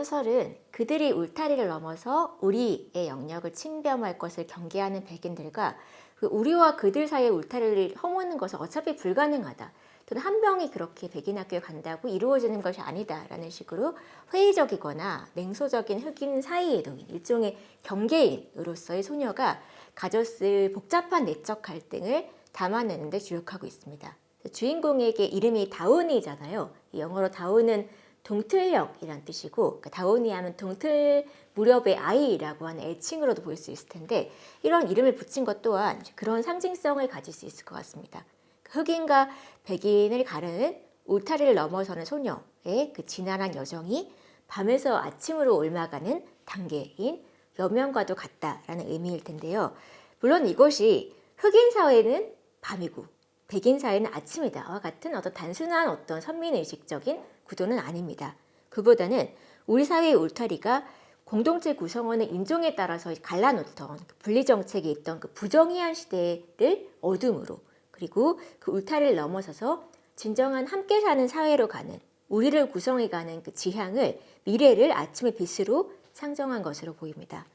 소설은 그들이 울타리를 넘어서 우리의 영역을 침범할 것을 경계하는 백인들과 그 우리와 그들 사이의 울타리를 허무는 것은 어차피 불가능하다. 또는 한 명이 그렇게 백인 학교에 간다고 이루어지는 것이 아니다라는 식으로 회의적이거나 냉소적인 흑인 사이의 동인, 일종의 경계인으로서의 소녀가 가졌을 복잡한 내적 갈등을 담아내는 데 주력하고 있습니다. 주인공에게 이름이 다운이잖아요. 영어로 다운은 동틀역이란 뜻이고, 그러니까 다운이 하면 동틀 무렵의 아이라고 하는 애칭으로도 볼 수 있을 텐데, 이런 이름을 붙인 것 또한 그런 상징성을 가질 수 있을 것 같습니다. 흑인과 백인을 가르는 울타리를 넘어서는 소녀의 그 지난한 여정이 밤에서 아침으로 옮아가는 단계인 여명과도 같다라는 의미일 텐데요. 물론 이것이 흑인 사회는 밤이고 백인 사회는 아침이다와 같은 단순한 선민의식적인 구도는 아닙니다. 그보다는 우리 사회의 울타리가 공동체 구성원의 인종에 따라서 갈라놓던 분리정책이 있던 그 부정의한 시대를 어둠으로, 그리고 그 울타리를 넘어서서 진정한 함께 사는 사회로 가는, 우리를 구성해가는 그 지향을, 미래를 아침의 빛으로 상정한 것으로 보입니다.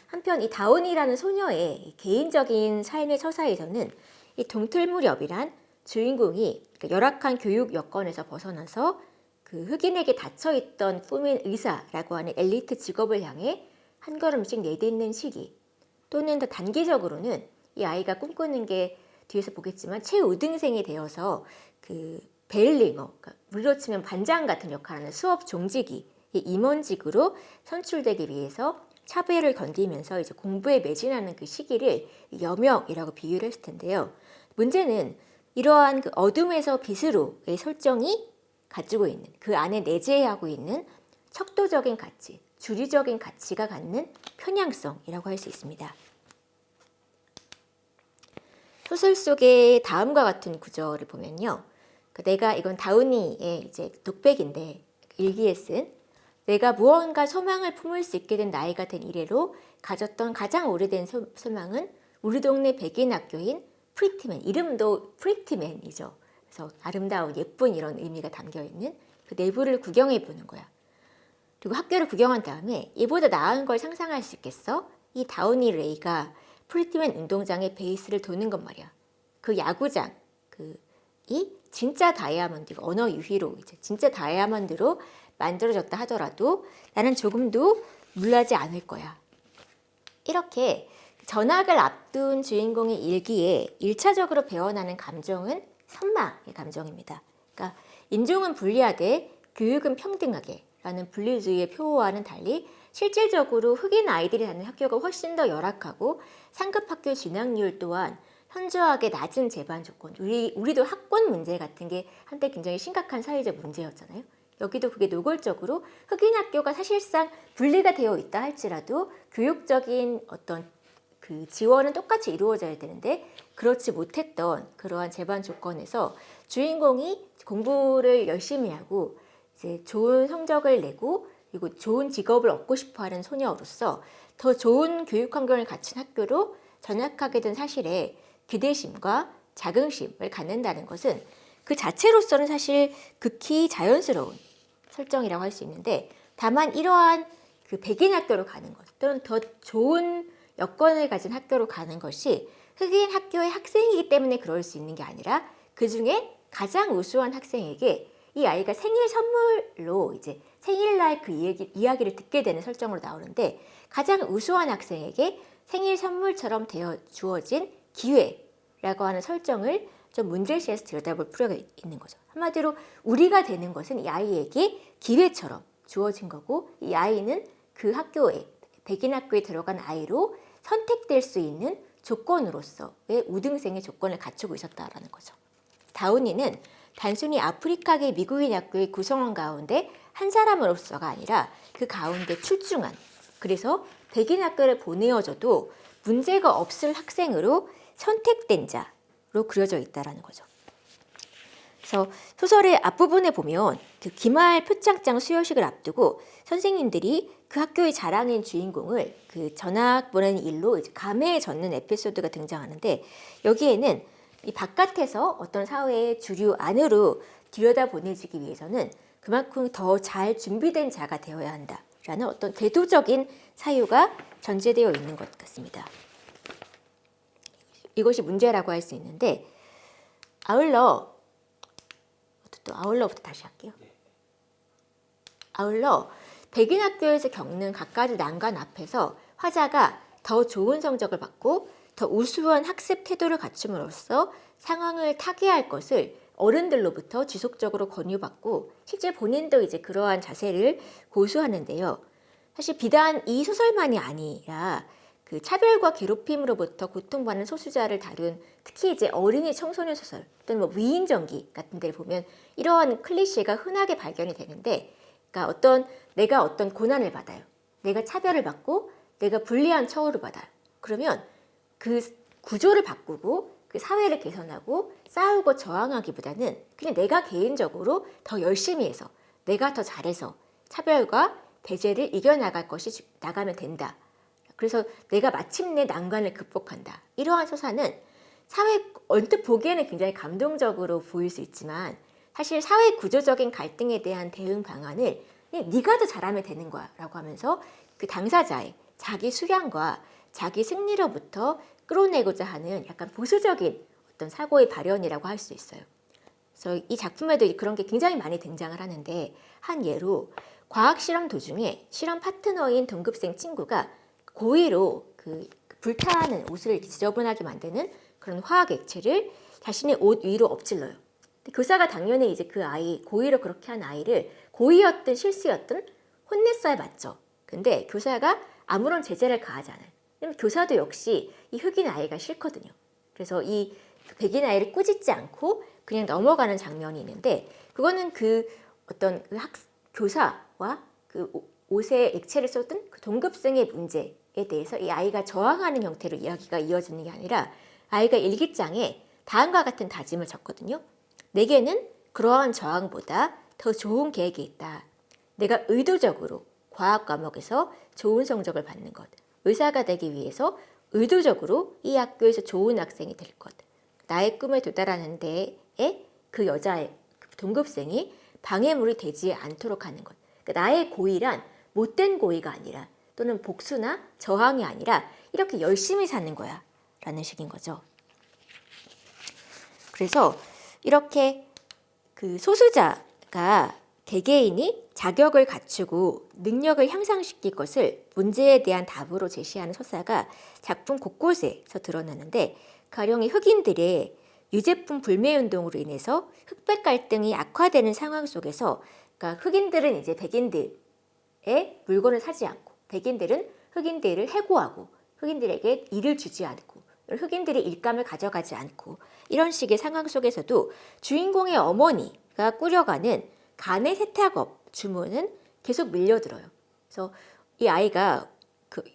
한편 이 다운이라는 소녀의 개인적인 삶의 서사에서는 이 동틀무렵이란 주인공이 열악한 교육 여건에서 벗어나서 그 흑인에게 닫혀있던 꿈인 의사라고 하는 엘리트 직업을 향해 한 걸음씩 내딛는 시기, 또는 더 단기적으로는 이 아이가 꿈꾸는 게 뒤에서 보겠지만 최우등생이 되어서 그 베일링어, 그러니까 우리로 치면 반장 같은 역할을 하는 수업 종직이 임원직으로 선출되기 위해서 차별을 견디면서 이제 공부에 매진하는 그 시기를 여명이라고 비유를 했을 텐데요. 문제는 이러한 그 어둠에서 빛으로의 설정이 가지고 있는, 그 안에 내재하고 있는 척도적인 가치, 주류적인 가치가 갖는 편향성이라고 할 수 있습니다. 소설 속의 다음과 같은 구절을 보면요. 내가, 이건 다운이의 이제 독백인데, 일기에 쓴, 내가 무언가 소망을 품을 수 있게 된 나이가 된 이래로 가졌던 가장 오래된 소망은 우리 동네 백인 학교인 프리티맨, 이름도 프리티맨이죠. 그래서 아름다운, 예쁜 이런 의미가 담겨있는 그 내부를 구경해 보는 거야. 그리고 학교를 구경한 다음에 이보다 나은 걸 상상할 수 있겠어? 이 다우니 레이가 프리티맨 운동장의 베이스를 도는 것 말이야. 그 야구장, 이 진짜 다이아몬드, 언어 유희로 이제 진짜 다이아몬드로 만들어졌다 하더라도 나는 조금도 놀라지 않을 거야. 이렇게 전학을 앞둔 주인공의 일기에 1차적으로 배어나는 감정은 선망의 감정입니다. 그러니까 인종은 분리하되 교육은 평등하게 라는 분리주의의 표어와는 달리 실질적으로 흑인 아이들이 다니는 학교가 훨씬 더 열악하고 상급 학교 진학률 또한 현저하게 낮은 재반 조건, 우리도 학권 문제 같은 게 한때 굉장히 심각한 사회적 문제였잖아요. 여기도 그게 노골적으로 흑인 학교가 사실상 분리가 되어 있다 할지라도 교육적인 그 지원은 똑같이 이루어져야 되는데 그렇지 못했던 그러한 재반 조건에서 주인공이 공부를 열심히 하고 이제 좋은 성적을 내고 그리고 좋은 직업을 얻고 싶어하는 소녀로서 더 좋은 교육 환경을 갖춘 학교로 전학하게 된 사실에 기대심과 자긍심을 갖는다는 것은 그 자체로서는 사실 극히 자연스러운 설정이라고 할 수 있는데, 다만 이러한 그 백인 학교로 가는 것 또는 더 좋은 여건을 가진 학교로 가는 것이 흑인 학교의 학생이기 때문에 그럴 수 있는 게 아니라 그 중에 가장 우수한 학생에게 이 아이가 생일 선물로 이제 생일날 그 이야기를 듣게 되는 설정으로 나오는데, 가장 우수한 학생에게 생일 선물처럼 되어 주어진 기회라고 하는 설정을 좀 문제시해서 들여다볼 필요가 있는 거죠. 한마디로 우리가 되는 것은 이 아이에게 기회처럼 주어진 거고, 이 아이는 그 학교에, 백인 학교에 들어간 아이로 선택될 수 있는 조건으로서의 우등생의 조건을 갖추고 있었다라는 거죠. 다우니는 단순히 아프리카계 미국인 학교의 구성원 가운데 한 사람으로서가 아니라 그 가운데 출중한, 그래서 백인 학교를 보내어줘도 문제가 없을 학생으로 선택된 자로 그려져 있다는 거죠. 그래서 소설의 앞부분에 보면 그 기말 표창장 수여식을 앞두고 선생님들이 그 학교의 자랑인 주인공을 그 전학 보내는 일로 이제 감회에 젖는 에피소드가 등장하는데, 여기에는 이 바깥에서 어떤 사회의 주류 안으로 들여다보내지기 위해서는 그만큼 더 잘 준비된 자가 되어야 한다 라는 어떤 대도적인 사유가 전제되어 있는 것 같습니다. 이것이 문제라고 할 수 있는데 아울러부터 다시 할게요. 아울러 백인학교에서 겪는 갖가지 난관 앞에서 화자가 더 좋은 성적을 받고 더 우수한 학습 태도를 갖춤으로써 상황을 타개할 것을 어른들로부터 지속적으로 권유받고 실제 본인도 이제 그러한 자세를 고수하는데요. 사실 비단 이 소설만이 아니라 그 차별과 괴롭힘으로부터 고통받는 소수자를 다룬 특히 이제 어린이 청소년 소설 또는 뭐 위인전기 같은 데를 보면 이러한 클리셰가 흔하게 발견이 되는데, 그러니까 내가 어떤 고난을 받아요. 내가 차별을 받고 내가 불리한 처우를 받아요. 그러면 그 구조를 바꾸고 그 사회를 개선하고 싸우고 저항하기보다는 그냥 내가 개인적으로 더 열심히 해서 내가 더 잘해서 차별과 배제를 나가면 된다. 그래서 내가 마침내 난관을 극복한다. 이러한 서사는 언뜻 보기에는 굉장히 감동적으로 보일 수 있지만 사실 사회 구조적인 갈등에 대한 대응 방안을 네가 더 잘하면 되는 거야 라고 하면서 그 당사자의 자기 수량과 자기 승리로부터 끌어내고자 하는 약간 보수적인 어떤 사고의 발현이라고 할 수 있어요. 그래서 이 작품에도 그런 게 굉장히 많이 등장을 하는데, 한 예로 과학 실험 도중에 실험 파트너인 동급생 친구가 고의로 그 불타는 옷을 지저분하게 만드는 그런 화학 액체를 자신의 옷 위로 엎질러요. 교사가 당연히 이제 고의로 그렇게 한 아이를 고의였든 실수였든 혼냈어야 맞죠. 근데 교사가 아무런 제재를 가하지 않아요. 왜냐면 교사도 역시 이 흑인 아이가 싫거든요. 그래서 이 백인 아이를 꾸짖지 않고 그냥 넘어가는 장면이 있는데, 그거는 교사와 그 옷에 액체를 쏟은 그 동급생의 문제에 대해서 이 아이가 저항하는 형태로 이야기가 이어지는 게 아니라 아이가 일기장에 다음과 같은 다짐을 적거든요. 내게는 그러한 저항보다 더 좋은 계획이 있다. 내가 의도적으로 과학 과목에서 좋은 성적을 받는 것, 의사가 되기 위해서 의도적으로 이 학교에서 좋은 학생이 될 것, 나의 꿈에 도달하는 데에 그 여자의 동급생이 방해물이 되지 않도록 하는 것. 그러니까 나의 고의란 못된 고의가 아니라 또는 복수나 저항이 아니라 이렇게 열심히 사는 거야 라는 식인 거죠. 그래서 이렇게 그 소수자가 개개인이 자격을 갖추고 능력을 향상시킬 것을 문제에 대한 답으로 제시하는 서사가 작품 곳곳에서 드러나는데, 가령 흑인들의 유제품 불매운동으로 인해서 흑백 갈등이 악화되는 상황 속에서, 그러니까 흑인들은 이제 백인들의 물건을 사지 않고 백인들은 흑인들을 해고하고 흑인들에게 일을 주지 않고 흑인들의 일감을 가져가지 않고 이런 식의 상황 속에서도 주인공의 어머니가 꾸려가는 간의 세탁업 주문은 계속 밀려들어요. 그래서 이 아이가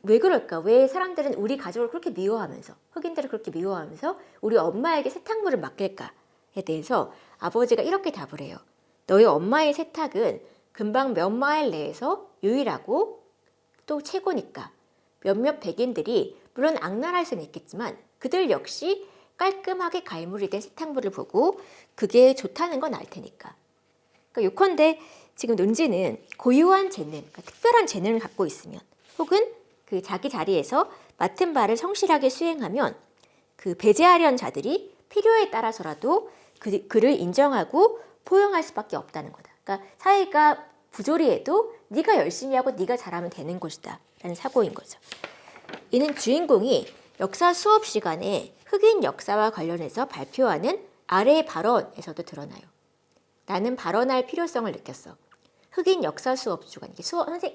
왜 그럴까? 왜 사람들은 우리 가족을 그렇게 미워하면서, 흑인들을 그렇게 미워하면서 우리 엄마에게 세탁물을 맡길까에 대해서 아버지가 이렇게 답을 해요. 너희 엄마의 세탁은 금방 몇 마일 내에서 유일하고 또 최고니까. 몇몇 백인들이 물론 악랄할 수는 있겠지만 그들 역시 깔끔하게 갈무리 된 세탁물을 보고 그게 좋다는 건 알 테니까. 그러니까 요컨대 지금 논지는 고유한 재능, 그러니까 특별한 재능을 갖고 있으면, 혹은 그 자기 자리에서 맡은 바를 성실하게 수행하면 그 배제하려는 자들이 필요에 따라서라도 그를 인정하고 포용할 수밖에 없다는 거다. 그러니까 사회가 부조리해도 네가 열심히 하고 네가 잘하면 되는 것이다 라는 사고인 거죠. 이는 주인공이 역사 수업 시간에 흑인 역사와 관련해서 발표하는 아래의 발언에서도 드러나요. 나는 발언할 필요성을 느꼈어. 흑인 역사 수업 주간,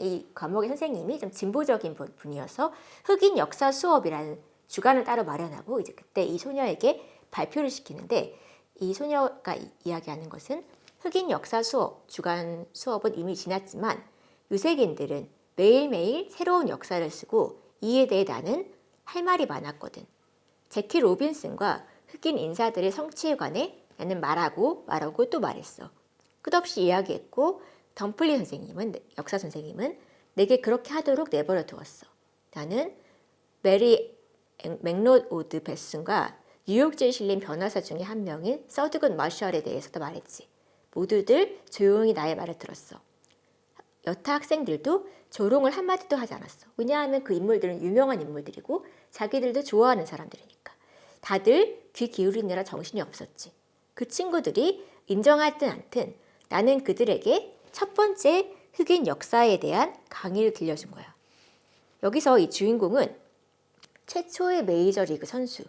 이 과목의 선생님이 좀 진보적인 분이어서 흑인 역사 수업이라는 주간을 따로 마련하고 이제 그때 이 소녀에게 발표를 시키는데, 이 소녀가 이야기하는 것은 흑인 역사 수업, 주간 수업은 이미 지났지만 유색인들은 매일매일 새로운 역사를 쓰고 이에 대해 나는 할 말이 많았거든. 제키 로빈슨과 흑인 인사들의 성취에 관해 나는 말하고 또 말했어. 끝없이 이야기했고 덤플리 선생님은, 역사 선생님은 내게 그렇게 하도록 내버려 두었어. 나는 메리 맥로우드 베슨과 뉴욕주에 실린 변호사 중에 한 명인 서드건 마셜에 대해서도 말했지. 모두들 조용히 나의 말을 들었어. 여타 학생들도 조롱을 한마디도 하지 않았어. 왜냐하면 그 인물들은 유명한 인물들이고 자기들도 좋아하는 사람들이니까. 다들 귀 기울이느라 정신이 없었지. 그 친구들이 인정하든 않든 나는 그들에게 첫 번째 흑인 역사에 대한 강의를 들려준 거야. 여기서 이 주인공은 최초의 메이저리그 선수,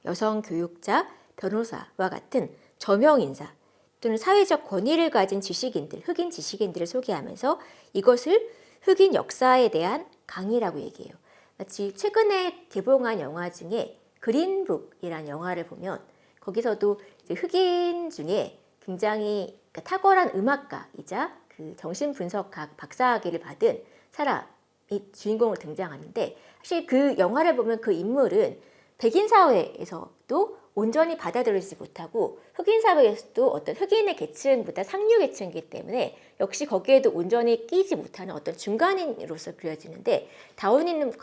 여성 교육자, 변호사와 같은 저명 인사 또는 사회적 권위를 가진 지식인들, 흑인 지식인들을 소개하면서 이것을 흑인 역사에 대한 강의라고 얘기해요. 마치 최근에 개봉한 영화 중에 그린북이라는 영화를 보면 거기서도 이제 흑인 중에 굉장히 탁월한 음악가이자 그 정신분석학 박사학위를 받은 사람이 주인공으로 등장하는데 사실 그 영화를 보면 그 인물은 백인 사회에서도 온전히 받아들이지 못하고 흑인 사회에서도 어떤 흑인의 계층보다 상류 계층이기 때문에 역시 거기에도 온전히 끼지 못하는 어떤 중간인으로서 그려지는데 다운이는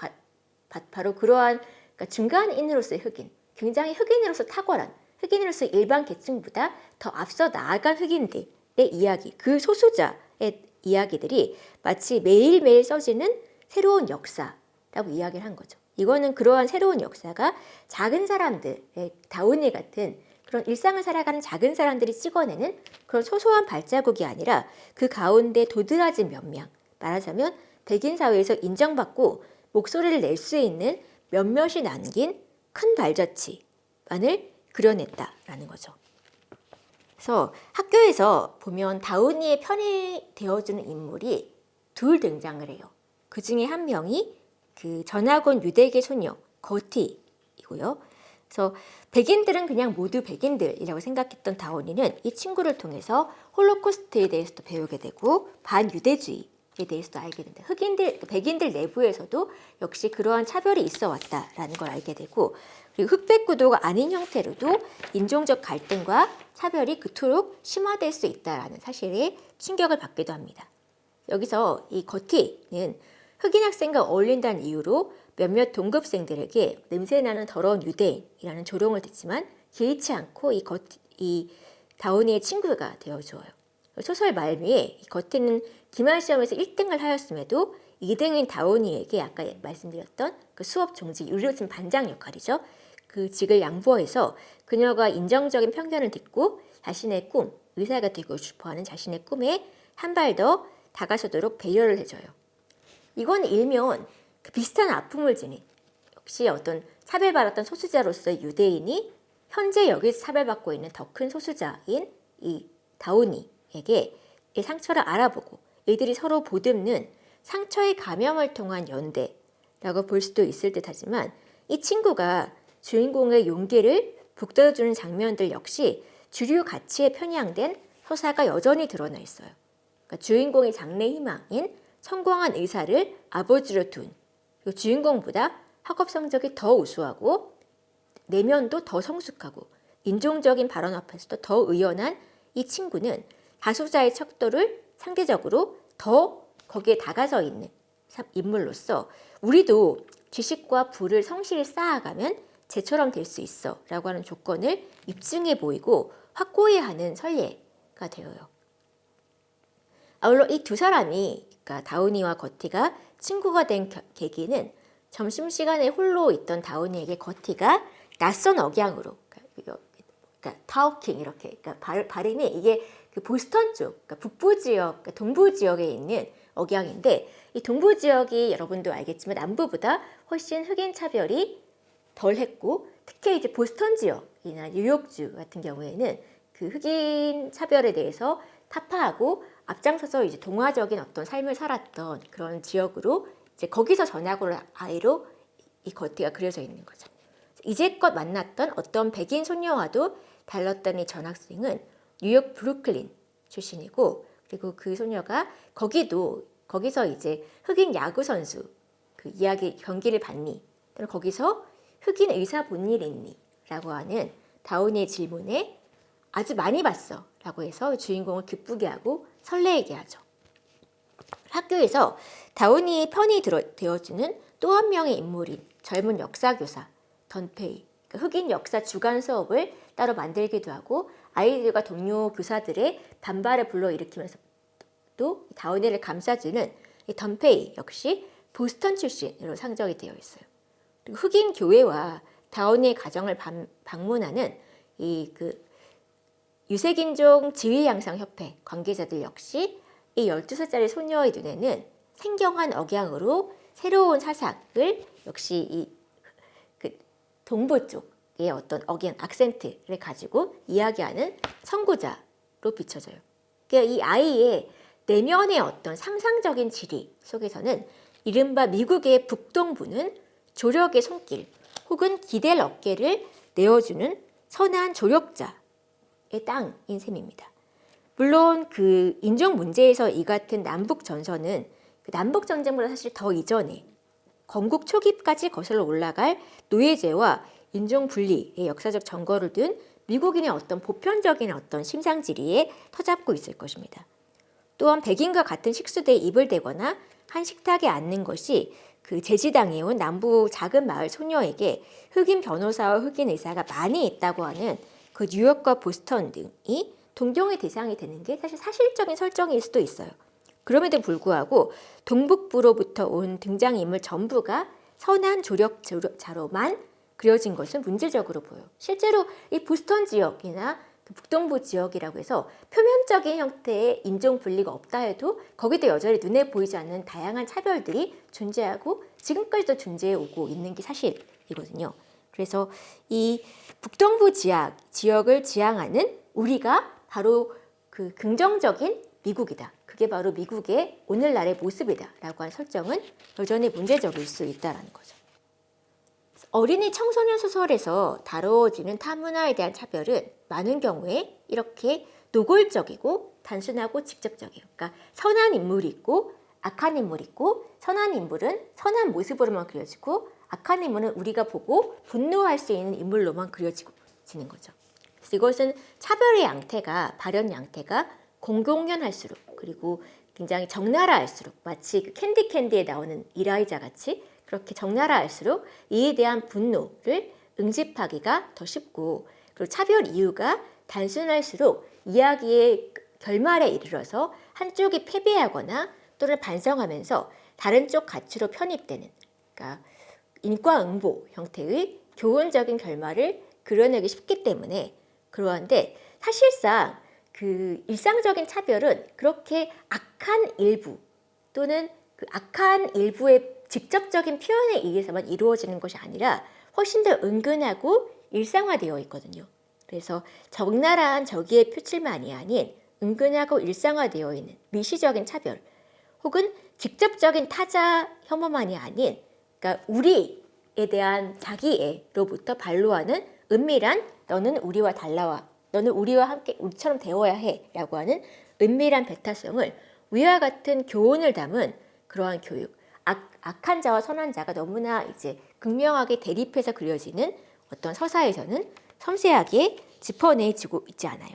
바로 그러한 그러니까 중간인으로서의 흑인, 굉장히 흑인으로서 탁월한 흑인으로서 일반 계층보다 더 앞서 나아간 흑인들의 이야기, 그 소수자의 이야기들이 마치 매일매일 써지는 새로운 역사라고 이야기를 한 거죠. 이거는 그러한 새로운 역사가 작은 사람들의 다운이 같은 그런 일상을 살아가는 작은 사람들이 찍어내는 그런 소소한 발자국이 아니라 그 가운데 도드라진 몇 명, 말하자면 백인 사회에서 인정받고 목소리를 낼 수 있는 몇몇이 남긴 큰 발자취만을 그려냈다라는 거죠. 그래서 학교에서 보면 다운이의 편이 되어주는 인물이 둘 등장을 해요. 그 중에 한 명이 그 전학온 유대계 소녀 거티이고요. 그래서 백인들은 그냥 모두 백인들이라고 생각했던 다운이는 이 친구를 통해서 홀로코스트에 대해서도 배우게 되고 반유대주의에 대해서도 알게 된다. 백인들 내부에서도 역시 그러한 차별이 있어 왔다라는 걸 알게 되고 그리고 흑백 구도가 아닌 형태로도 인종적 갈등과 차별이 그토록 심화될 수 있다라는 사실에 충격을 받기도 합니다. 여기서 이 거티는 흑인 학생과 어울린다는 이유로 몇몇 동급생들에게 냄새나는 더러운 유대인이라는 조롱을 듣지만 개의치 않고 이 다운이의 친구가 되어줘요. 소설 말미에 이 거티는 기말 시험에서 1등을 하였음에도 2등인 다운이에게 아까 말씀드렸던 그 수업 종직, 우리로 치면 반장 역할이죠. 그 직을 양보해서 그녀가 인정적인 편견을 딛고 자신의 꿈, 의사가 되고 싶어하는 자신의 꿈에 한 발 더 다가서도록 배려를 해줘요. 이건 일면 그 비슷한 아픔을 지닌 역시 어떤 차별받았던 소수자로서의 유대인이 현재 여기서 차별받고 있는 더 큰 소수자인 이 다운이에게 이 상처를 알아보고 이들이 서로 보듬는 상처의 감염을 통한 연대라고 볼 수도 있을 듯하지만 이 친구가 주인공의 용기를 북돋워주는 장면들 역시 주류 가치에 편향된 서사가 여전히 드러나 있어요. 그러니까 주인공의 장래 희망인 성공한 의사를 아버지로 둔 주인공보다 학업 성적이 더 우수하고 내면도 더 성숙하고 인종적인 발언 앞에서도 더 의연한 이 친구는 다수자의 척도를 상대적으로 더 거기에 다가서 있는 인물로서 우리도 지식과 부를 성실히 쌓아가면 쟤처럼 될 수 있어 라고 하는 조건을 입증해 보이고 확고히 하는 선례가 되어요. 아울러 이 두 사람이 그러니까 다운이와 거티가 친구가 된 계기는 점심시간에 홀로 있던 다운이에게 거티가 낯선 억양으로 그러니까 타우킹 이렇게 그러니까 발음이 이게 그 보스턴 쪽 그러니까 북부 지역 그러니까 동부 지역에 있는 억양인데 이 동부 지역이 여러분도 알겠지만 남부보다 훨씬 흑인 차별이 덜했고 특히 이제 보스턴 지역이나 뉴욕주 같은 경우에는 그 흑인 차별에 대해서 타파하고 앞장서서 이제 동화적인 어떤 삶을 살았던 그런 지역으로 이제 거기서 전학 올 아이로 이 거티가 그려져 있는 거죠. 이제껏 만났던 어떤 백인 소녀와도 달랐던 이 전학생은 뉴욕 브루클린 출신이고 그리고 그 소녀가 거기서 이제 흑인 야구 선수 그 이야기 경기를 봤니? 또는 거기서 흑인 의사 본 일 있니? 라고 하는 다운이의 질문에 아주 많이 봤어 라고 해서 주인공을 기쁘게 하고 설레게 하죠. 학교에서 다운이의 편이 되어주는 또 한 명의 인물인 젊은 역사교사 던페이 그러니까 흑인 역사 주간 수업을 따로 만들기도 하고 아이들과 동료 교사들의 반발을 불러일으키면서 또 다운이를 감싸주는 이 덤페이 역시 보스턴 출신으로 상정이 되어 있어요. 그리고 흑인 교회와 다우니의 가정을 방문하는 이 유색인종 지위양성협회 관계자들 역시 이 12살짜리 소녀의 눈에는 생경한 억양으로 새로운 사상을 역시 이 동부 쪽의 어떤 억양, 악센트를 가지고 이야기하는 선구자로 비춰져요. 그러니까 이 아이의 내면의 어떤 상상적인 지리 속에서는 이른바 미국의 북동부는 조력의 손길 혹은 기댈 어깨를 내어주는 선한 조력자의 땅인 셈입니다. 물론 그 인종 문제에서 이 같은 남북 전선은 남북 전쟁보다 사실 더 이전에 건국 초기까지 거슬러 올라갈 노예제와 인종 분리의 역사적 전거를 둔 미국인의 어떤 보편적인 어떤 심상지리에 터잡고 있을 것입니다. 또한 백인과 같은 식수대에 입을 대거나 한 식탁에 앉는 것이 그 제지당에 온 남부 작은 마을 소녀에게 흑인 변호사와 흑인 의사가 많이 있다고 하는 그 뉴욕과 보스턴 등이 동경의 대상이 되는 게 사실 사실적인 설정일 수도 있어요. 그럼에도 불구하고 동북부로부터 온 등장인물 전부가 선한 조력자로만 그려진 것은 문제적으로 보여요. 실제로 이 보스턴 지역이나 북동부 지역이라고 해서 표면적인 형태의 인종 분리가 없다 해도 거기도 여전히 눈에 보이지 않는 다양한 차별들이 존재하고 지금까지도 존재해 오고 있는 게 사실이거든요. 그래서 이 북동부 지역을 지향하는 우리가 바로 그 긍정적인 미국이다. 그게 바로 미국의 오늘날의 모습이다라고 한 설정은 여전히 문제적일 수 있다는 거죠. 어린이 청소년 소설에서 다뤄지는 타문화에 대한 차별은 많은 경우에 이렇게 노골적이고 단순하고 직접적이에요. 그러니까 선한 인물이 있고 악한 인물이 있고 선한 인물은 선한 모습으로만 그려지고 악한 인물은 우리가 보고 분노할 수 있는 인물로만 그려지는 거죠. 그래서 이것은 차별의 양태가 발현 양태가 공공연할수록 그리고 굉장히 적나라할수록 마치 그 캔디에 나오는 이라이자 같이 그렇게 적나라할수록 이에 대한 분노를 응집하기가 더 쉽고 그리고 차별 이유가 단순할수록 이야기의 결말에 이르러서 한쪽이 패배하거나 또는 반성하면서 다른 쪽 가치로 편입되는 그러니까 인과응보 형태의 교훈적인 결말을 그려내기 쉽기 때문에 그러한데 사실상 그 일상적인 차별은 그렇게 악한 일부 또는 그 악한 일부의 직접적인 표현에 의해서만 이루어지는 것이 아니라 훨씬 더 은근하고 일상화되어 있거든요. 그래서 적나라한 적의의 표출만이 아닌 은근하고 일상화되어 있는 미시적인 차별 혹은 직접적인 타자 혐오만이 아닌 그러니까 우리에 대한 자기애로부터 반로하는 은밀한 너는 우리와 달라와 너는 우리와 함께 우리처럼 되어야 해 라고 하는 은밀한 배타성을 위와 같은 교훈을 담은 그러한 교육 악한 자와 선한 자가 너무나 이제 극명하게 대립해서 그려지는 어떤 서사에서는 섬세하게 짚어내지고 있지 않아요.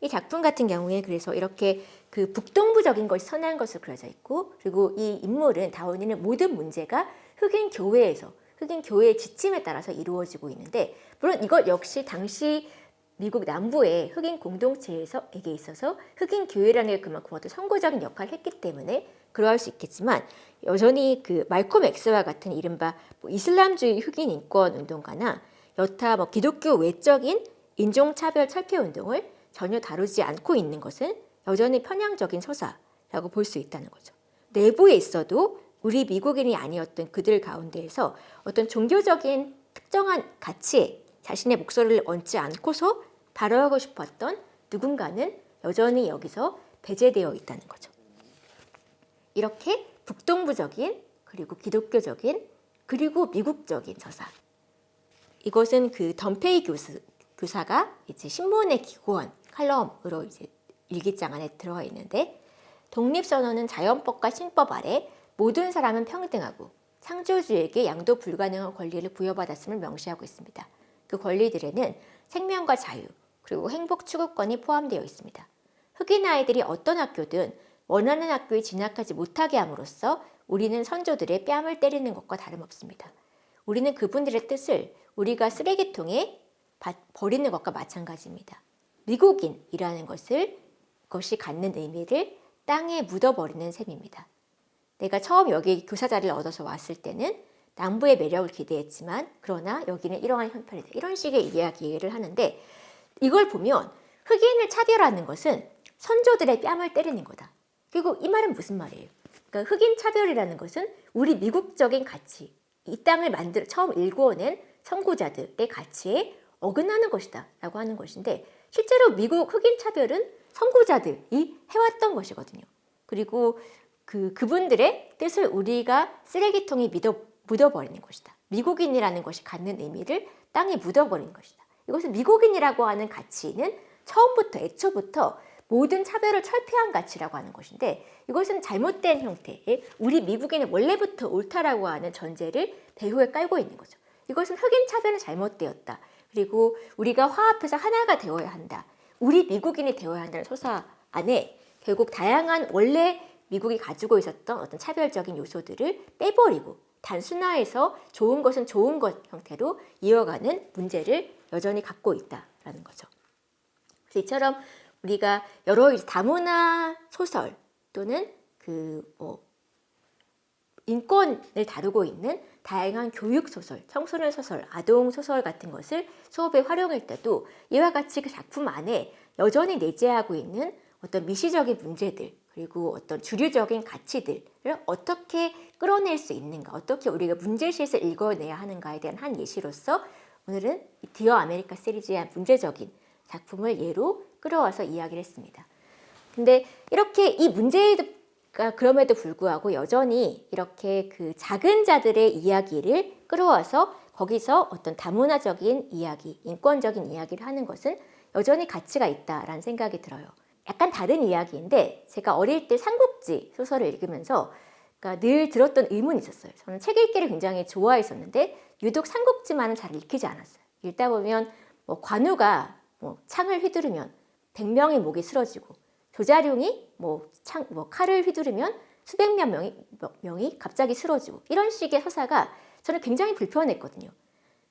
이 작품 같은 경우에 그래서 이렇게 그 북동부적인 것이 선한 것으로 그려져 있고 그리고 이 인물은 다운이는 모든 문제가 흑인 교회의 지침에 따라서 이루어지고 있는데 물론 이것 역시 당시 미국 남부의 흑인 공동체에게 있어서 흑인 교회라는 게 그만큼 어떤 선구적인 역할을 했기 때문에 그러할 수 있겠지만 여전히 그 말콤 X와 같은 이른바 이슬람주의 흑인 인권 운동가나 여타 기독교 외적인 인종차별 철폐 운동을 전혀 다루지 않고 있는 것은 여전히 편향적인 서사라고 볼 수 있다는 거죠. 내부에 있어도 우리 미국인이 아니었던 그들 가운데에서 어떤 종교적인 특정한 가치에 자신의 목소리를 얹지 않고서 발언하고 싶었던 누군가는 여전히 여기서 배제되어 있다는 거죠. 이렇게 북동부적인 그리고 기독교적인 그리고 미국적인 서사. 이것은 그 덤페이 교사가 이제 신문에 기고한 칼럼으로 이제 일기장 안에 들어가 있는데 독립선언은 자연법과 신법 아래 모든 사람은 평등하고 창조주에게 양도 불가능한 권리를 부여받았음을 명시하고 있습니다. 그 권리들에는 생명과 자유 그리고 행복 추구권이 포함되어 있습니다. 흑인 아이들이 어떤 학교든 원하는 학교에 진학하지 못하게 함으로써 우리는 선조들의 뺨을 때리는 것과 다름없습니다. 우리는 그분들의 뜻을 우리가 쓰레기통에 버리는 것과 마찬가지입니다. 미국인이라는 것이 갖는 의미를 땅에 묻어버리는 셈입니다. 내가 처음 여기 교사 자리를 얻어서 왔을 때는 남부의 매력을 기대했지만 그러나 여기는 이러한 형편이다. 이런 식의 이야기를 하는데 이걸 보면 흑인을 차별하는 것은 선조들의 뺨을 때리는 거다. 그리고 이 말은 무슨 말이에요? 그러니까 흑인 차별이라는 것은 우리 미국적인 가치, 이 땅을 처음 일구어낸 선구자들의 가치에 어긋나는 것이다 라고 하는 것인데 실제로 미국 흑인 차별은 선구자들이 해왔던 것이거든요. 그리고 그분들의 뜻을 우리가 쓰레기통에 묻어버리는 것이다. 미국인이라는 것이 갖는 의미를 땅에 묻어버리는 것이다. 이것은 미국인이라고 하는 가치는 처음부터 애초부터 모든 차별을 철폐한 가치라고 하는 것인데 이것은 잘못된 형태의 우리 미국인은 원래부터 옳다라고 하는 전제를 배후에 깔고 있는 거죠. 이것은 흑인 차별은 잘못되었다. 그리고 우리가 화합해서 하나가 되어야 한다. 우리 미국인이 되어야 한다는 서사 안에 결국 다양한 원래 미국이 가지고 있었던 어떤 차별적인 요소들을 빼버리고 단순화해서 좋은 것은 좋은 것 형태로 이어가는 문제를 여전히 갖고 있다라는 거죠. 그래서 이처럼 우리가 여러 다문화 소설 또는 인권을 다루고 있는 다양한 교육 소설, 청소년 소설, 아동 소설 같은 것을 수업에 활용할 때도 이와 같이 그 작품 안에 여전히 내재하고 있는 어떤 미시적인 문제들 그리고 어떤 주류적인 가치들을 어떻게 끌어낼 수 있는가, 어떻게 우리가 문제시에서 읽어내야 하는가에 대한 한 예시로서 오늘은 디어 아메리카 시리즈의 문제적인 작품을 예로 끌어와서 이야기를 했습니다. 근데 이렇게 이 문제가 그럼에도 불구하고 여전히 이렇게 그 작은 자들의 이야기를 끌어와서 거기서 어떤 다문화적인 이야기, 인권적인 이야기를 하는 것은 여전히 가치가 있다라는 생각이 들어요. 약간 다른 이야기인데 제가 어릴 때 삼국지 소설을 읽으면서 그러니까 늘 들었던 의문이 있었어요. 저는 책 읽기를 굉장히 좋아했었는데 유독 삼국지만은 잘 읽히지 않았어요. 읽다 보면 관우가 창을 휘두르면 100명의 목이 쓰러지고 조자룡이 칼을 휘두르면 수백 명이 갑자기 쓰러지고 이런 식의 서사가 저는 굉장히 불편했거든요.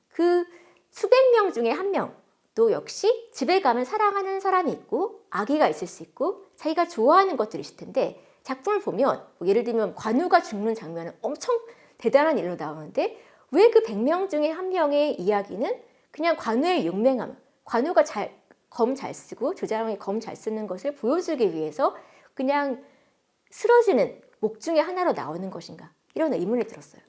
그 수백 명 중에 한 명도 역시 집에 가면 사랑하는 사람이 있고 아기가 있을 수 있고 자기가 좋아하는 것들이 있을 텐데 작품을 보면 예를 들면 관우가 죽는 장면은 엄청 대단한 일로 나오는데 왜 그 100명 중에 한 명의 이야기는 그냥 관우의 용맹함, 관우가 검 잘 쓰고 조자룡이 검 잘 쓰는 것을 보여주기 위해서 그냥 쓰러지는 목 중에 하나로 나오는 것인가 이런 의문이 들었어요.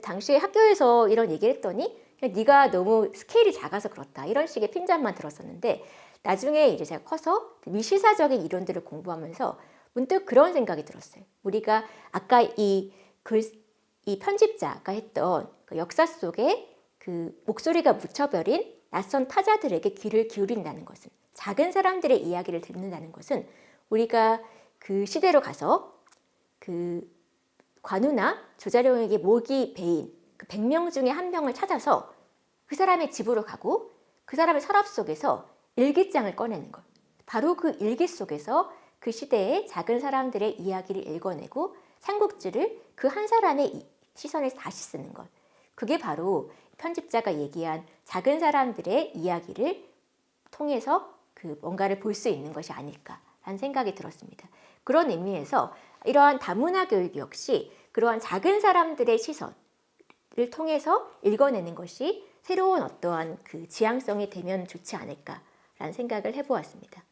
당시에 학교에서 이런 얘기를 했더니 네가 너무 스케일이 작아서 그렇다 이런 식의 핀잔만 들었었는데 나중에 이제 제가 커서 미시사적인 이론들을 공부하면서 문득 그런 생각이 들었어요. 우리가 아까 이 편집자가 했던 그 역사 속에 그 목소리가 묻혀버린 낯선 타자들에게 귀를 기울인다는 것은 작은 사람들의 이야기를 듣는다는 것은 우리가 그 시대로 가서 그 관우나 조자룡에게 목이 베인 그 100명 중에 한 명을 찾아서 그 사람의 집으로 가고 그 사람의 서랍 속에서 일기장을 꺼내는 것. 바로 그 일기 속에서 그 시대의 작은 사람들의 이야기를 읽어내고 삼국지를 그 한 사람의 시선에서 다시 쓰는 것. 그게 바로 편집자가 얘기한 작은 사람들의 이야기를 통해서 그 뭔가를 볼 수 있는 것이 아닐까라는 생각이 들었습니다. 그런 의미에서 이러한 다문화 교육 역시 그러한 작은 사람들의 시선을 통해서 읽어내는 것이 새로운 어떠한 그 지향성이 되면 좋지 않을까라는 생각을 해보았습니다.